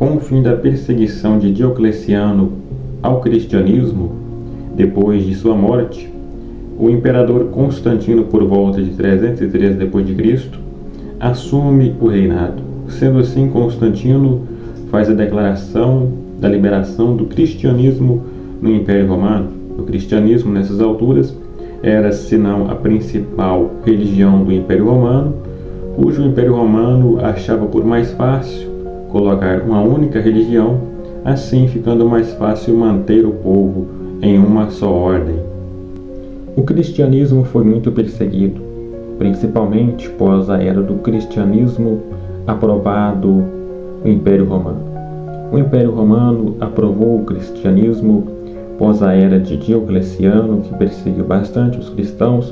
Com o fim da perseguição de Diocleciano ao cristianismo, depois de sua morte, o imperador Constantino, por volta de 303 d.C., assume o reinado. Sendo assim, Constantino faz a declaração da liberação do cristianismo no Império Romano. O cristianismo, nessas alturas, era, senão a principal religião do Império Romano, cujo Império Romano achava por mais fácil colocar uma única religião, assim ficando mais fácil manter o povo em uma só ordem. O cristianismo foi muito perseguido, principalmente pós a era do cristianismo aprovado no Império Romano. O Império Romano aprovou o cristianismo pós a era de Diocleciano, que perseguiu bastante os cristãos,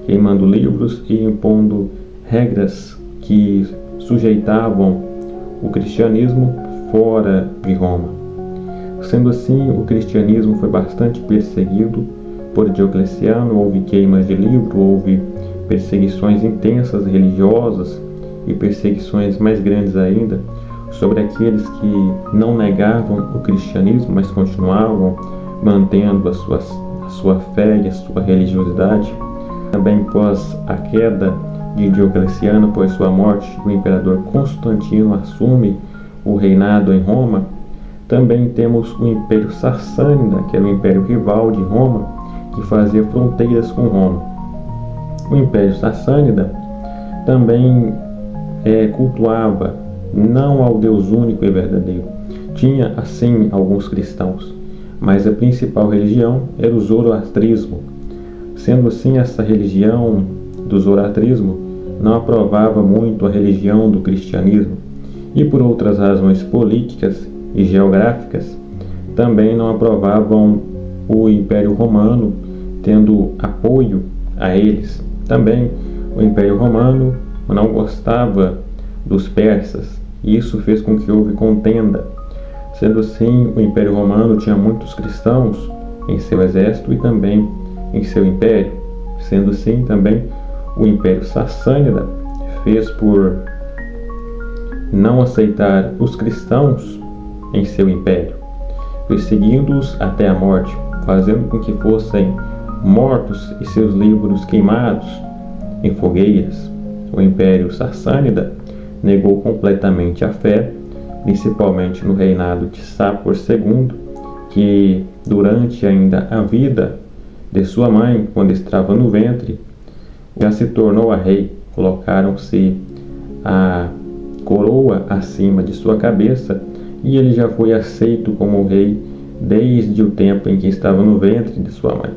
queimando livros e impondo regras que sujeitavam o cristianismo fora de Roma. Sendo assim, o cristianismo foi bastante perseguido por Diocleciano. Houve queimas de livro, houve perseguições intensas religiosas e perseguições mais grandes ainda sobre aqueles que não negavam o cristianismo, mas continuavam mantendo a sua fé e a sua religiosidade. Também após a queda de Diocleciano, após sua morte, o imperador Constantino assume o reinado em Roma. Também temos o Império Sassânida, que era o império rival de Roma, que fazia fronteiras com Roma. O Império Sassânida também cultuava não ao Deus único e verdadeiro. Tinha, assim, alguns cristãos, mas a principal religião era o zoroastrismo. Sendo assim, essa religião do zoroastrismo não aprovava muito a religião do cristianismo, e por outras razões políticas e geográficas também não aprovavam o Império Romano, tendo apoio a eles. Também o Império Romano não gostava dos persas, e isso fez com que houve contenda. Sendo assim, o Império Romano tinha muitos cristãos em seu exército e também em seu império. Sendo assim, também o Império Sassânida fez por não aceitar os cristãos em seu império, perseguindo-os até a morte, fazendo com que fossem mortos e seus livros queimados em fogueiras. O Império Sassânida negou completamente a fé, principalmente no reinado de Sapor II, que durante ainda a vida de sua mãe, quando estava no ventre, já se tornou a rei. Colocaram-se a coroa acima de sua cabeça e ele já foi aceito como rei desde o tempo em que estava no ventre de sua mãe.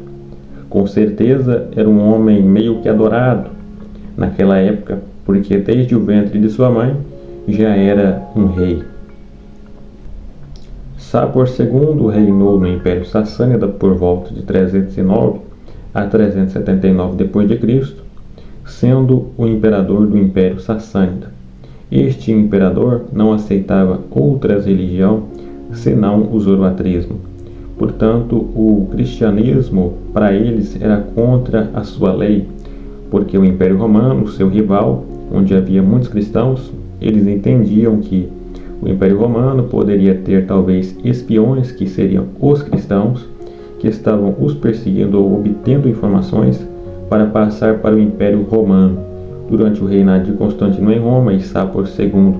Com certeza era um homem meio que adorado naquela época, porque desde o ventre de sua mãe já era um rei. Sapor II reinou no Império Sassânida por volta de 309 a 379 d.C., sendo o imperador do Império Sassânida. Este imperador não aceitava outra religião senão o zoroastrismo. Portanto, o cristianismo para eles era contra a sua lei, porque o Império Romano, seu rival, onde havia muitos cristãos, eles entendiam que o Império Romano poderia ter talvez espiões, que seriam os cristãos, que estavam os perseguindo ou obtendo informações para passar para o Império Romano. Durante o reinado de Constantino em Roma e Sapor II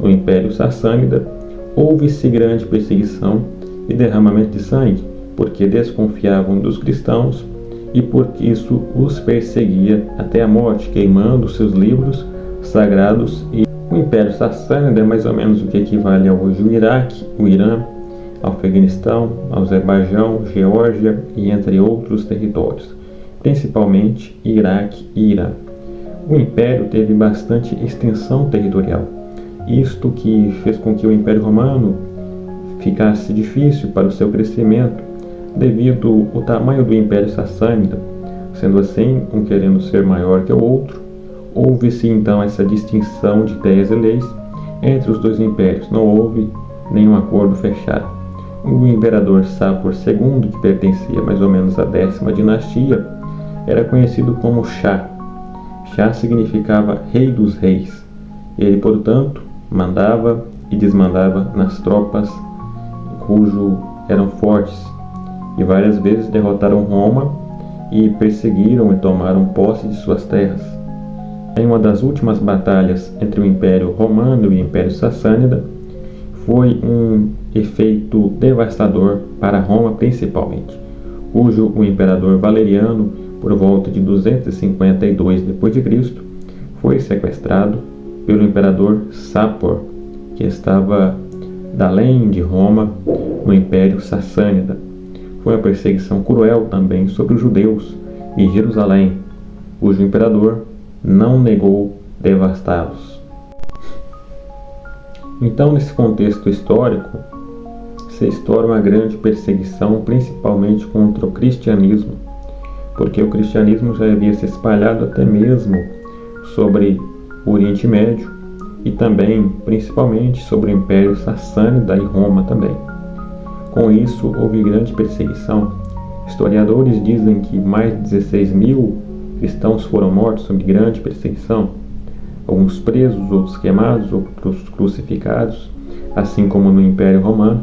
no Império Sassânida, houve-se grande perseguição e derramamento de sangue, porque desconfiavam dos cristãos e porque isso os perseguia até a morte, queimando seus livros sagrados. E o Império Sassânida é mais ou menos o que equivale ao hoje o Iraque, o Irã, ao Afeganistão, ao Azerbaijão, Geórgia e entre outros territórios, principalmente Iraque e Irã. O Império teve bastante extensão territorial, isto que fez com que o Império Romano ficasse difícil para o seu crescimento devido ao tamanho do Império Sassânida. Sendo assim, um querendo ser maior que o outro, houve-se então essa distinção de ideias e leis entre os dois impérios. Não houve nenhum acordo fechado. O imperador Sapor II, que pertencia mais ou menos à 10ª dinastia, era conhecido como Shah. Shah significava rei dos reis. Ele, portanto, mandava e desmandava nas tropas cujo eram fortes, e várias vezes derrotaram Roma e perseguiram e tomaram posse de suas terras. Em uma das últimas batalhas entre o Império Romano e o Império Sassânida, foi um efeito devastador para Roma principalmente, cujo o imperador Valeriano, por volta de 252 d.C., foi sequestrado pelo imperador Sapor, que estava além de Roma no Império Sassânida. Foi uma perseguição cruel também sobre os judeus em Jerusalém, cujo imperador não negou devastá-los. Então, nesse contexto histórico, se estoura uma grande perseguição, principalmente contra o cristianismo, porque o cristianismo já havia se espalhado até mesmo sobre o Oriente Médio e também, principalmente, sobre o Império Sassânida e Roma também. Com isso, houve grande perseguição. Historiadores dizem que mais de 16 mil cristãos foram mortos sob grande perseguição, alguns presos, outros queimados, outros crucificados, assim como no Império Romano,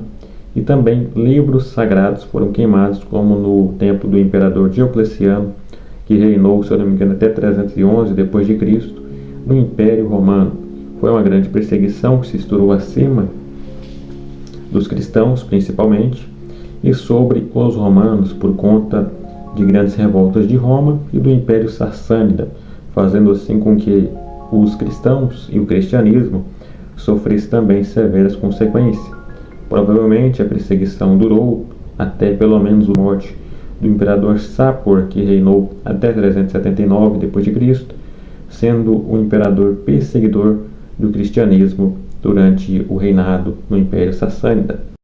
e também livros sagrados foram queimados, como no templo do imperador Diocleciano, que reinou, se eu não me engano, até 311 d.C., no Império Romano. Foi uma grande perseguição que se estourou acima dos cristãos, principalmente, e sobre os romanos por conta de grandes revoltas de Roma e do Império Sassânida, fazendo assim com que os cristãos e o cristianismo sofressem também severas consequências. Provavelmente a perseguição durou até pelo menos a morte do imperador Sapor, que reinou até 379 d.C., sendo o imperador perseguidor do cristianismo durante o reinado no Império Sassânida.